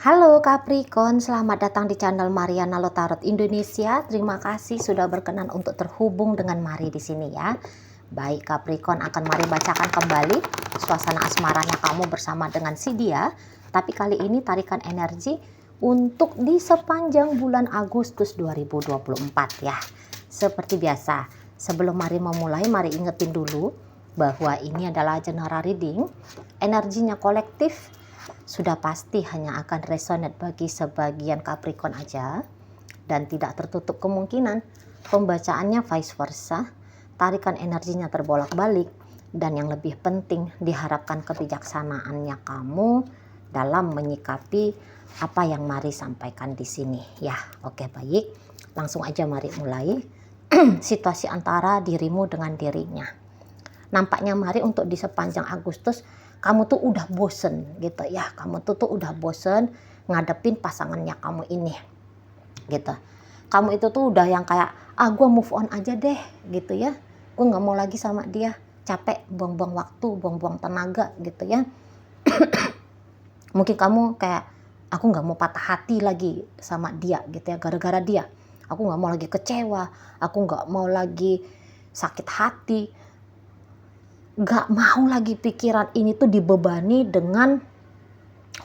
Halo Capricorn, selamat datang di channel Mariana Lotarot Indonesia. Terima kasih sudah berkenan untuk terhubung dengan Mari di sini ya. Baik Capricorn, akan Mari bacakan kembali suasana asmaranya kamu bersama dengan si dia. Tapi kali ini tarikan energi untuk di sepanjang bulan Agustus 2024 ya. Seperti biasa, sebelum Mari memulai, Mari ingetin dulu bahwa ini adalah general reading. Energinya kolektif, sudah pasti hanya akan resonate bagi sebagian Capricorn aja, dan tidak tertutup kemungkinan pembacaannya vice versa. Tarikan energinya terbolak-balik, dan yang lebih penting diharapkan kebijaksanaannya kamu dalam menyikapi apa yang Mari sampaikan di sini ya. Oke, baik, langsung aja Mari mulai. Situasi antara dirimu dengan dirinya. Nampaknya Mari untuk di sepanjang Agustus kamu tuh udah bosen gitu ya. Kamu tuh udah bosen ngadepin pasangannya kamu ini gitu. Kamu itu tuh udah yang kayak, gue move on aja deh gitu ya. Gue gak mau lagi sama dia. Capek, buang-buang waktu, buang-buang tenaga gitu ya. Mungkin kamu kayak, aku gak mau patah hati lagi sama dia gitu ya. Gara-gara dia aku gak mau lagi kecewa. Aku gak mau lagi sakit hati. Gak mau lagi pikiran ini tuh dibebani dengan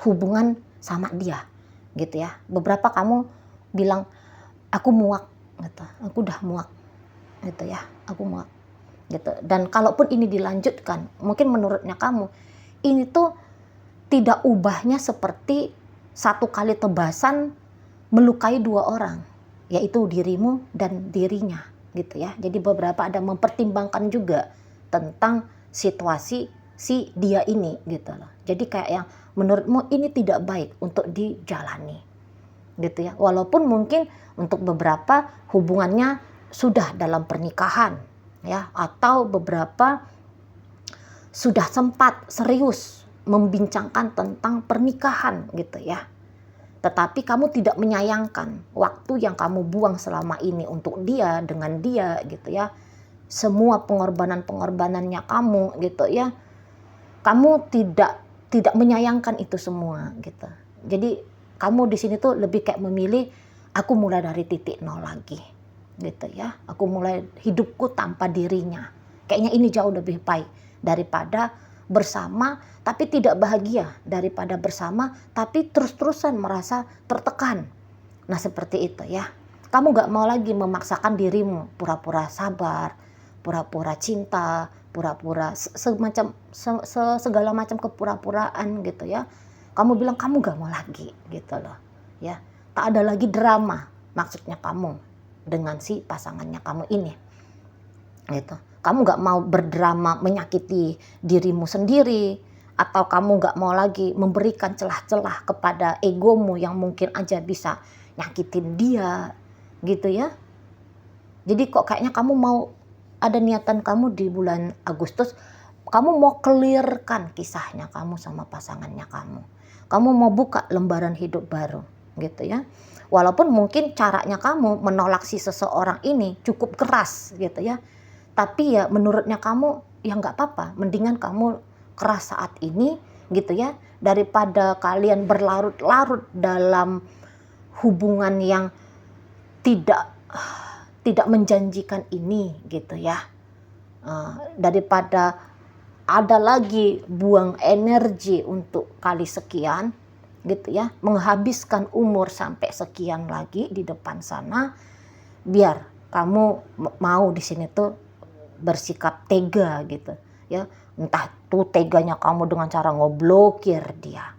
hubungan sama dia gitu ya. Beberapa kamu bilang, aku muak gitu, aku udah muak gitu ya, aku muak gitu. Dan kalaupun ini dilanjutkan, mungkin menurutnya kamu ini tuh tidak ubahnya seperti satu kali tebasan melukai dua orang, yaitu dirimu dan dirinya gitu ya. Jadi beberapa ada mempertimbangkan juga tentang situasi si dia ini gitu loh. Jadi kayak yang menurutmu ini tidak baik untuk dijalani gitu ya. Walaupun mungkin untuk beberapa hubungannya sudah dalam pernikahan ya, atau beberapa sudah sempat serius membincangkan tentang pernikahan gitu ya. Tetapi kamu tidak menyayangkan waktu yang kamu buang selama ini untuk dia, dengan dia gitu ya. Semua pengorbanan-pengorbanannya kamu gitu ya. Kamu tidak menyayangkan itu semua gitu. Jadi kamu di sini tuh lebih kayak memilih, aku mulai dari titik nol lagi gitu ya. Aku mulai hidupku tanpa dirinya. Kayaknya ini jauh lebih baik daripada bersama tapi tidak bahagia, daripada bersama tapi terus-terusan merasa tertekan. Nah seperti itu ya. Kamu gak mau lagi memaksakan dirimu pura-pura sabar, pura-pura cinta, pura-pura segala macam kepura-puraan gitu ya. Kamu bilang kamu gak mau lagi gitu loh ya. Tak ada lagi drama maksudnya kamu dengan si pasangannya kamu ini gitu. Kamu gak mau berdrama menyakiti dirimu sendiri, atau kamu gak mau lagi memberikan celah-celah kepada egomu yang mungkin aja bisa nyakitin dia gitu ya. Jadi kok kayaknya kamu mau, ada niatan kamu di bulan Agustus, kamu mau clearkan kisahnya kamu sama pasangannya kamu. Kamu mau buka lembaran hidup baru gitu ya. Walaupun mungkin caranya kamu menolak si seseorang ini cukup keras gitu ya. Tapi ya menurutnya kamu ya nggak apa-apa, mendingan kamu keras saat ini gitu ya, daripada kalian berlarut-larut dalam hubungan yang tidak menjanjikan ini gitu ya. Daripada ada lagi buang energi untuk kali sekian gitu ya, menghabiskan umur sampai sekian lagi di depan sana, biar kamu mau di sini tuh bersikap tega gitu ya. Entah tuh teganya kamu dengan cara ngeblokir dia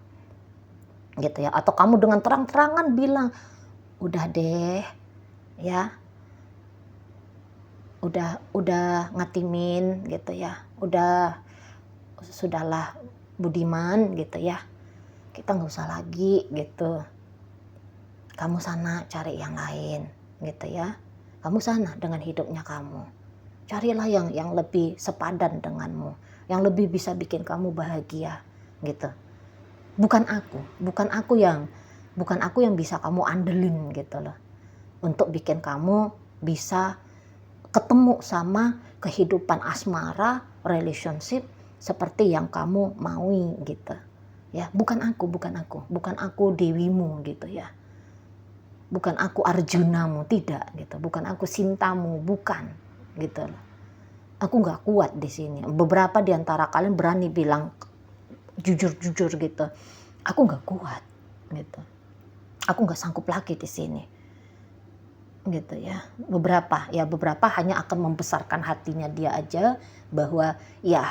gitu ya, atau kamu dengan terang-terangan bilang, udah deh ya, udah ngatimin gitu ya, sudahlah Budiman gitu ya, kita nggak usah lagi gitu, kamu sana cari yang lain gitu ya, kamu sana dengan hidupnya kamu. Carilah yang lebih sepadan denganmu, yang lebih bisa bikin kamu bahagia gitu. Bukan aku yang bisa kamu andelin gitu loh, untuk bikin kamu bisa ketemu sama kehidupan asmara, relationship seperti yang kamu maui gitu. Ya, bukan aku dewimu gitu ya. Bukan aku Arjunamu, tidak gitu. Bukan aku Sintamu, bukan gitu. Aku nggak kuat di sini. Beberapa di antara kalian berani bilang jujur-jujur gitu. Aku nggak kuat gitu. Aku nggak sanggup lagi di sini. Gitu ya. Beberapa hanya akan membesarkan hatinya dia aja bahwa ya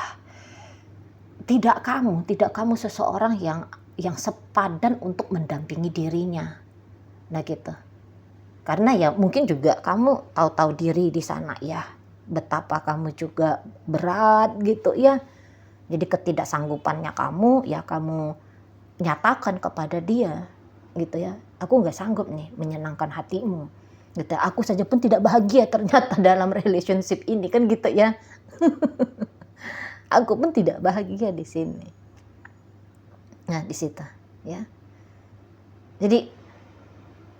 tidak kamu seseorang yang sepadan untuk mendampingi dirinya. Nah gitu. Karena ya mungkin juga kamu tahu-tahu diri di sana ya. Betapa kamu juga berat gitu ya. Jadi ketidaksanggupannya kamu ya kamu nyatakan kepada dia gitu ya. Aku nggak sanggup nih menyenangkan hatimu. Gitu. Aku saja pun tidak bahagia ternyata dalam relationship ini kan gitu ya. Aku pun tidak bahagia di sini. Nah di situ ya.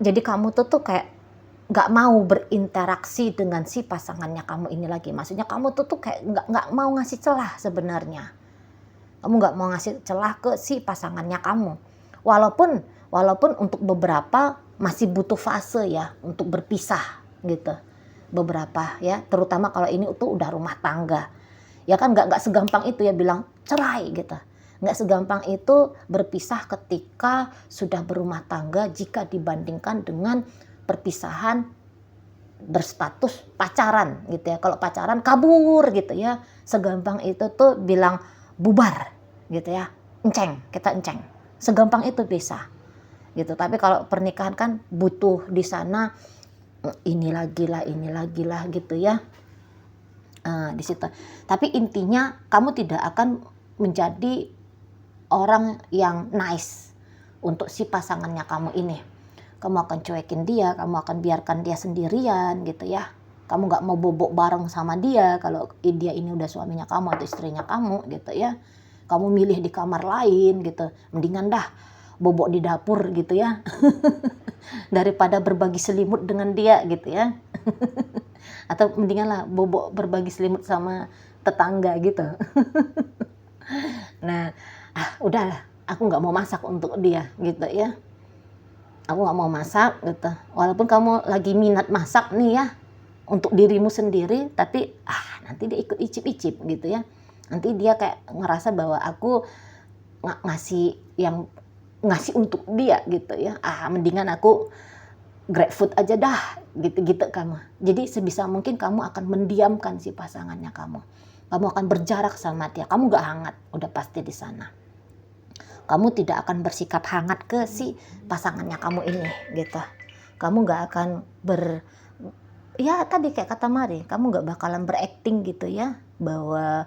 Jadi kamu tuh kayak nggak mau berinteraksi dengan si pasangannya kamu ini lagi. Maksudnya kamu tuh kayak nggak mau ngasih celah sebenarnya. Kamu nggak mau ngasih celah ke si pasangannya kamu. Walaupun untuk beberapa masih butuh fase ya untuk berpisah gitu. Beberapa ya, terutama kalau ini tuh udah rumah tangga. Ya kan nggak segampang itu ya bilang cerai gitu. Nggak segampang itu berpisah ketika sudah berumah tangga jika dibandingkan dengan perpisahan berstatus pacaran gitu ya. Kalau pacaran kabur gitu ya. Segampang itu tuh bilang bubar gitu ya. Kita enceng. Segampang itu bisa. Gitu. Tapi kalau pernikahan kan butuh di sana ini lagi lah gitu ya. Di situ. Tapi intinya kamu tidak akan menjadi orang yang nice untuk si pasangannya kamu ini. Kamu akan cuekin dia, kamu akan biarkan dia sendirian gitu ya. Kamu nggak mau bobok bareng sama dia kalau dia ini udah suaminya kamu atau istrinya kamu gitu ya. Kamu milih di kamar lain gitu. Mendingan dah bobok di dapur gitu ya. Daripada berbagi selimut dengan dia gitu ya. Atau mendingan lah bobok berbagi selimut sama tetangga gitu. Nah, udahlah, aku nggak mau masak untuk dia gitu ya. Aku nggak mau masak gitu. Walaupun kamu lagi minat masak nih ya untuk dirimu sendiri, tapi nanti dia ikut icip-icip gitu ya. Nanti dia kayak ngerasa bahwa aku ngasih untuk dia gitu ya. Mendingan aku grab food aja dah gitu kamu. Jadi sebisa mungkin kamu akan mendiamkan si pasangannya kamu. Kamu akan berjarak sama dia. Kamu gak hangat, udah pasti di sana. Kamu tidak akan bersikap hangat ke si pasangannya kamu ini gitu. Kamu gak akan ya tadi kayak kata Mari, kamu gak bakalan berakting gitu ya bahwa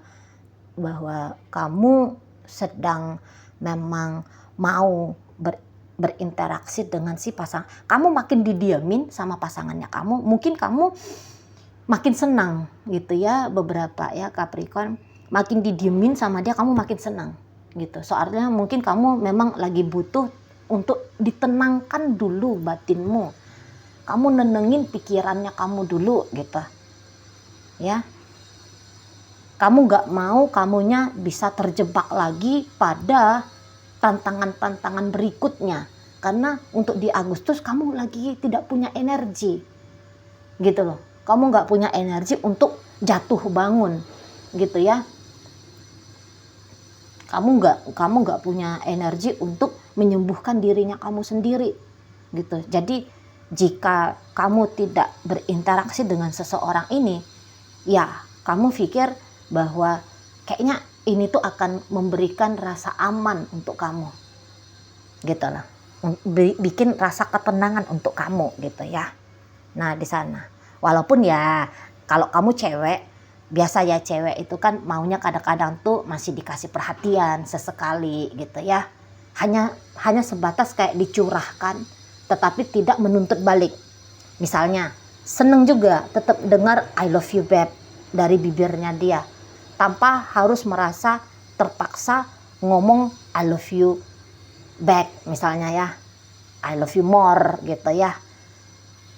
kamu sedang memang mau berinteraksi dengan si pasangan. Kamu makin didiamin sama pasangannya kamu, mungkin kamu makin senang gitu ya. Beberapa ya Capricorn makin didiemin sama dia, kamu makin senang gitu. Soalnya mungkin kamu memang lagi butuh untuk ditenangkan dulu batinmu. Kamu nenengin pikirannya kamu dulu gitu ya. Kamu gak mau kamunya bisa terjebak lagi pada tantangan-tantangan berikutnya. Karena untuk di Agustus kamu lagi tidak punya energi gitu loh. Kamu gak punya energi untuk jatuh bangun gitu ya. Kamu nggak punya energi untuk menyembuhkan dirinya kamu sendiri gitu. Jadi jika kamu tidak berinteraksi dengan seseorang ini, ya kamu pikir bahwa kayaknya ini tuh akan memberikan rasa aman untuk kamu gitu lah, bikin rasa ketenangan untuk kamu gitu ya. Nah di sana, walaupun ya kalau kamu cewek, biasa ya cewek itu kan maunya kadang-kadang tuh masih dikasih perhatian sesekali gitu ya. Hanya sebatas kayak dicurahkan, tetapi tidak menuntut balik. Misalnya seneng juga tetap dengar I love you babe dari bibirnya dia, tanpa harus merasa terpaksa ngomong I love you back misalnya ya, I love you more gitu ya,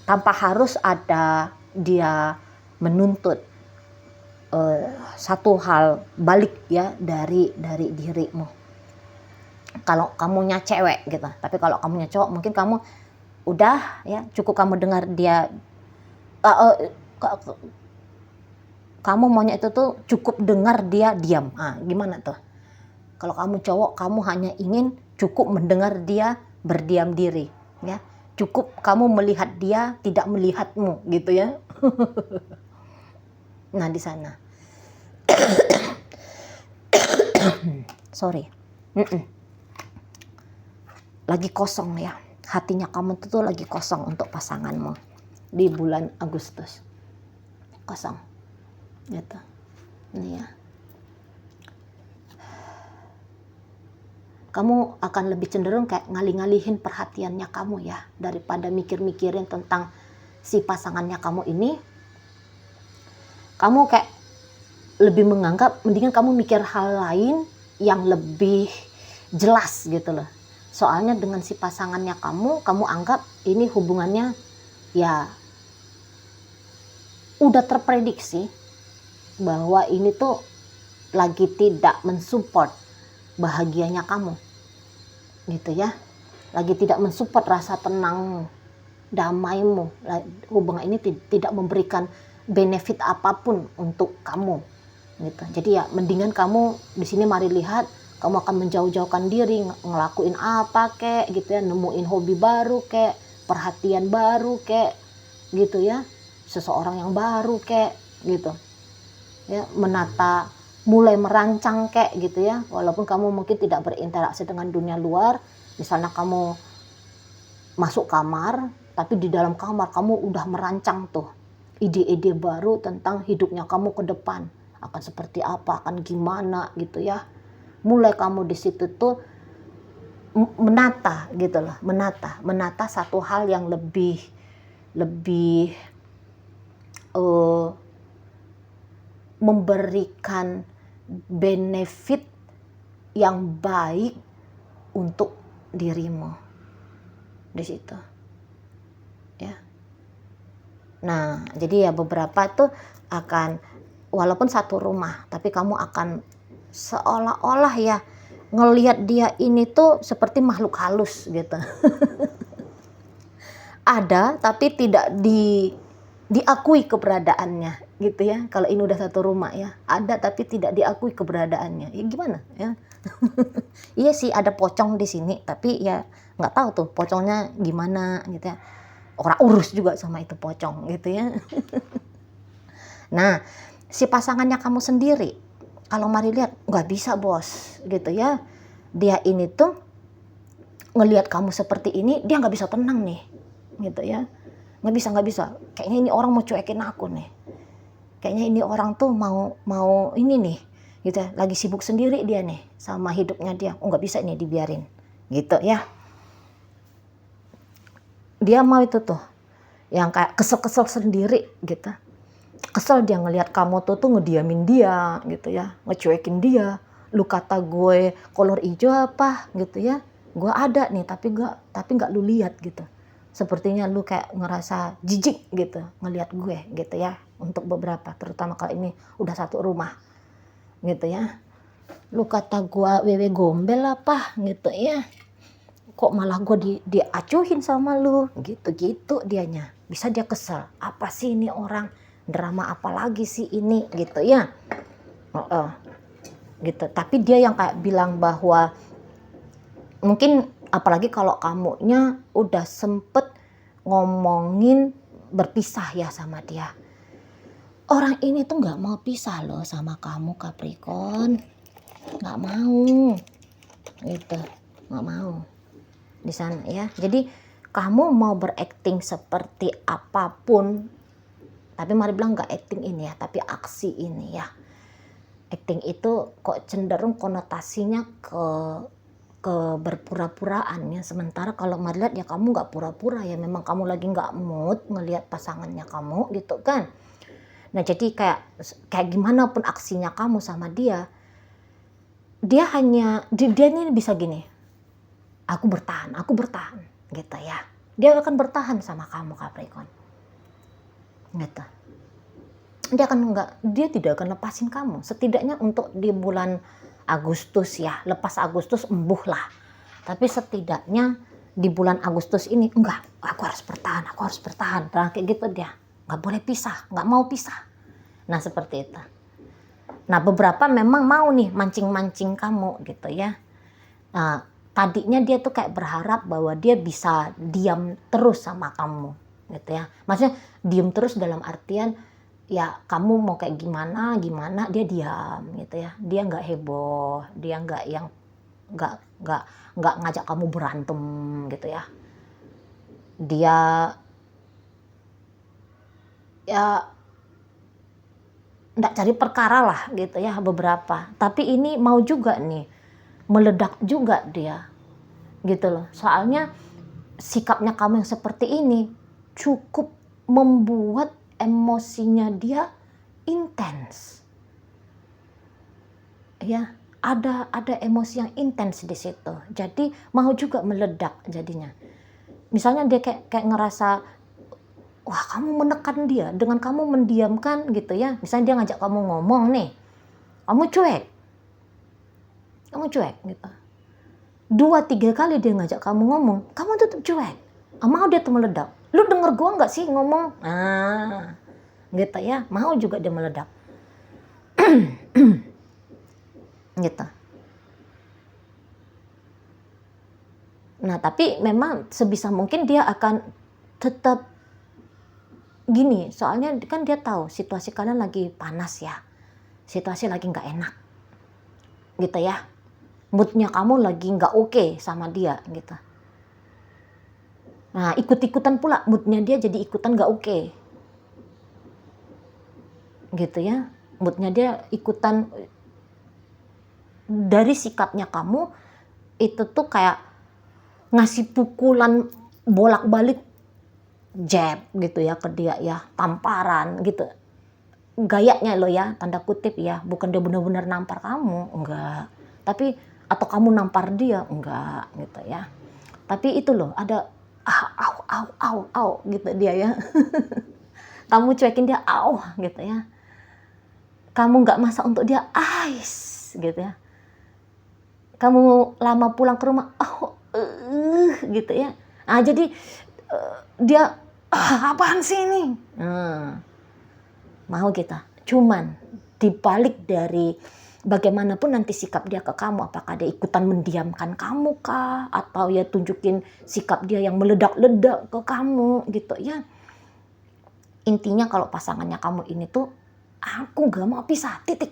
tanpa harus ada dia menuntut satu hal balik ya dari dirimu kalau kamunya cewek gitu. Tapi kalau kamunya cowok mungkin kamu udah ya cukup kamu dengar dia kamu maunya itu tuh cukup dengar dia diam. Gimana tuh? Kalau kamu cowok, kamu hanya ingin cukup mendengar dia berdiam diri, ya. Cukup kamu melihat dia, tidak melihatmu, gitu ya. Nah, di sana. Sorry. Lagi kosong ya. Hatinya kamu tuh lagi kosong untuk pasanganmu di bulan Agustus. Kosong. Gitu. Ini ya. Kamu akan lebih cenderung kayak ngalih-ngalihin perhatiannya kamu ya, daripada mikir-mikirin tentang si pasangannya kamu ini. Kamu kayak lebih menganggap mendingan kamu mikir hal lain yang lebih jelas gitu loh. Soalnya dengan si pasangannya kamu anggap ini hubungannya ya udah terprediksi bahwa ini tuh lagi tidak mensupport bahagianya kamu. Gitu ya, lagi tidak mensupport rasa tenang damaimu. Hubungan ini tidak memberikan benefit apapun untuk kamu gitu. Jadi ya mendingan kamu di sini mari lihat kamu akan menjauh-jauhkan diri, ngelakuin apa kek gitu ya, nemuin hobi baru kek, perhatian baru kek gitu ya, seseorang yang baru kek gitu ya, mulai merancang kek gitu ya, walaupun kamu mungkin tidak berinteraksi dengan dunia luar. Misalnya kamu masuk kamar, tapi di dalam kamar kamu udah merancang tuh ide-ide baru tentang hidupnya kamu ke depan, akan seperti apa, akan gimana gitu ya. Mulai kamu di situ tuh menata gitu loh, menata satu hal yang lebih memberikan benefit yang baik untuk dirimu di situ ya. Nah, jadi ya beberapa tuh akan walaupun satu rumah, tapi kamu akan seolah-olah ya ngelihat dia ini tuh seperti makhluk halus gitu. Ada tapi tidak diakui keberadaannya gitu ya. Kalau ini udah satu rumah ya, ada tapi tidak diakui keberadaannya. Ya gimana ya? Iya sih ada pocong di sini, tapi ya nggak tahu tuh pocongnya gimana gitu ya. Orang urus juga sama itu pocong gitu ya. Nah, si pasangannya kamu sendiri, kalau mari lihat nggak bisa bos gitu ya. Dia ini tuh ngelihat kamu seperti ini, dia nggak bisa tenang nih gitu ya. Nggak bisa. Kayaknya ini orang mau cuekin aku nih. Kayaknya ini orang tuh mau ini nih gitu ya, lagi sibuk sendiri dia nih sama hidupnya dia. Nggak bisa ini dibiarin gitu ya. Dia mau itu tuh yang kayak kesel-kesel sendiri gitu. Kesel dia ngelihat kamu tuh ngediamin dia gitu ya, ngecuekin dia. Lu kata gue kolor hijau apa gitu ya, gue ada nih tapi nggak lu lihat gitu. Sepertinya lu kayak ngerasa jijik gitu ngelihat gue gitu ya. Untuk beberapa, terutama kalau ini udah satu rumah gitu ya. Lu kata gue wewe gombel apa gitu ya, kok malah gue diacuhin sama lu gitu dianya. Bisa dia kesel, apa sih ini orang, drama apa lagi sih ini gitu ya. Gitu. Tapi dia yang kayak bilang bahwa mungkin apalagi kalau kamunya udah sempet ngomongin berpisah ya sama dia. Orang ini tuh nggak mau pisah loh sama kamu Capricorn, nggak mau, gitu, nggak mau di sana ya. Jadi kamu mau berakting seperti apapun, tapi mari bilang nggak acting ini ya, tapi aksi ini ya. Acting itu kok cenderung konotasinya ke berpura-puraan ya. Sementara kalau mari lihat ya kamu nggak pura-pura ya, memang kamu lagi nggak mood ngelihat pasangannya kamu gitu kan. Nah jadi kayak gimana pun aksinya kamu sama dia ini bisa gini, aku bertahan gitu ya. Dia akan bertahan sama kamu Capricorn gitu. Dia tidak akan lepasin kamu, setidaknya untuk di bulan Agustus ya. Lepas Agustus embuh lah, Tapi setidaknya di bulan Agustus ini, enggak, aku harus bertahan. Dan kayak gitu dia, nggak boleh pisah, nggak mau pisah. Nah seperti itu. Nah beberapa memang mau nih mancing-mancing kamu gitu ya. Nah, tadinya dia tuh kayak berharap bahwa dia bisa diam terus sama kamu gitu ya. Maksudnya diam terus dalam artian ya kamu mau kayak gimana dia diam gitu ya. Dia nggak heboh, dia nggak yang nggak ngajak kamu berantem gitu ya. Dia ya nggak cari perkara lah gitu ya beberapa. Tapi ini mau juga nih meledak juga dia gitu loh. Soalnya sikapnya kamu yang seperti ini cukup membuat emosinya dia intens. Ya, ada emosi yang intens di situ. Jadi mau juga meledak jadinya. Misalnya dia kayak ngerasa, wah kamu menekan dia dengan kamu mendiamkan gitu ya. Misalnya dia ngajak kamu ngomong nih, kamu cuek gitu. 2-3 kali dia ngajak kamu ngomong, kamu tetap cuek. Mau dia tuh meledak. Lu denger gua nggak sih ngomong? Gitu ya. Mau juga dia meledak. Gitu. Nah, tapi memang sebisa mungkin dia akan tetap gini. Soalnya kan dia tahu situasi kalian lagi panas ya. Situasi lagi nggak enak. Gitu ya. Moodnya kamu lagi nggak oke sama dia gitu. Nah ikut-ikutan pula moodnya dia jadi ikutan nggak oke. Gitu ya. Moodnya dia ikutan dari sikapnya kamu itu tuh kayak ngasih pukulan bolak-balik jab gitu ya ke dia ya, tamparan gitu. Gayanya lo ya, tanda kutip ya, bukan dia benar-benar nampar kamu, enggak. Tapi atau kamu nampar dia, enggak gitu ya. Tapi itu loh, ada au gitu dia ya. Kamu cuekin dia au gitu ya. Kamu nggak masak untuk dia ais gitu ya. Kamu lama pulang ke rumah, gitu ya. Nah jadi dia apaan sih ini? Mau kita. Cuman dibalik dari bagaimanapun nanti sikap dia ke kamu, apakah dia ikutan mendiamkan kamu kah, atau ya tunjukin sikap dia yang meledak-ledak ke kamu gitu ya. Intinya kalau pasangannya kamu ini tuh, aku gak mau pisah, titik.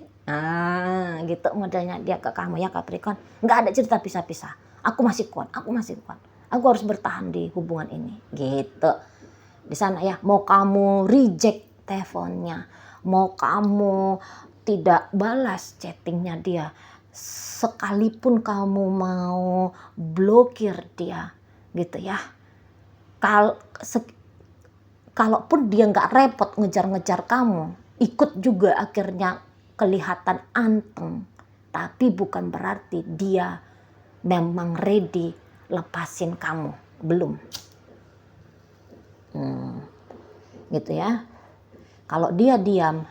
Gitu modelnya dia ke kamu ya Capricorn. Nggak ada cerita pisah-pisah. Aku masih kuat. Aku harus bertahan di hubungan ini. Gitu. Di sana ya, mau kamu reject teleponnya, mau kamu tidak balas chattingnya dia, sekalipun kamu mau blokir dia, gitu ya. Kalaupun dia nggak repot ngejar-ngejar kamu, ikut juga akhirnya kelihatan anteng, tapi bukan berarti dia memang ready lepasin kamu, belum. Gitu ya. Kalau dia diam,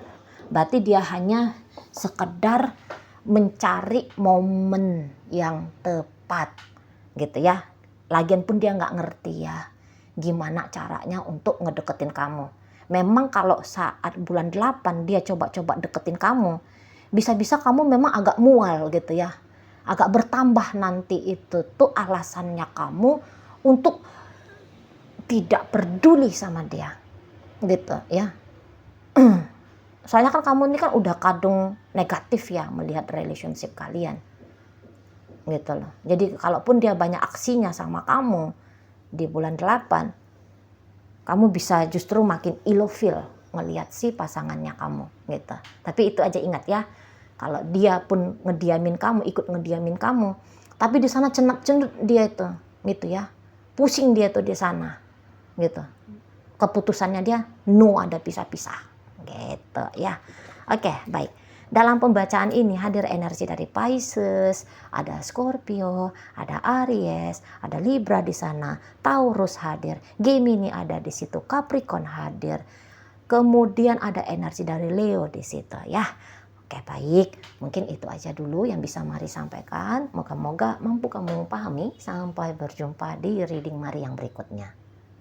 berarti dia hanya sekedar mencari momen yang tepat, gitu ya. Lagian pun dia nggak ngerti ya gimana caranya untuk ngedeketin kamu. Memang kalau saat bulan 8 dia coba-coba deketin kamu, bisa-bisa kamu memang agak mual gitu ya. Agak bertambah nanti itu tuh alasannya kamu untuk tidak peduli sama dia. Gitu ya. Soalnya kan kamu ini kan udah kadung negatif ya melihat relationship kalian. Gitu loh. Jadi kalaupun dia banyak aksinya sama kamu di bulan 8, kamu bisa justru makin ilfeel ngelihat si pasangannya kamu gitu. Tapi itu aja ingat ya, kalau dia pun ngediamin kamu, ikut ngediamin kamu, tapi di sana cenut-cenut dia itu, gitu ya, pusing dia tuh di sana, gitu. Keputusannya dia no, ada pisah-pisah, gitu ya. Oke, baik. Dalam pembacaan ini hadir energi dari Pisces, ada Scorpio, ada Aries, ada Libra di sana, Taurus hadir, Gemini ada di situ, Capricorn hadir. Kemudian ada energi dari Leo di situ ya. Oke, baik. Mungkin itu aja dulu yang bisa Mari sampaikan. Moga-moga mampu kamu pahami. Sampai berjumpa di reading Mari yang berikutnya.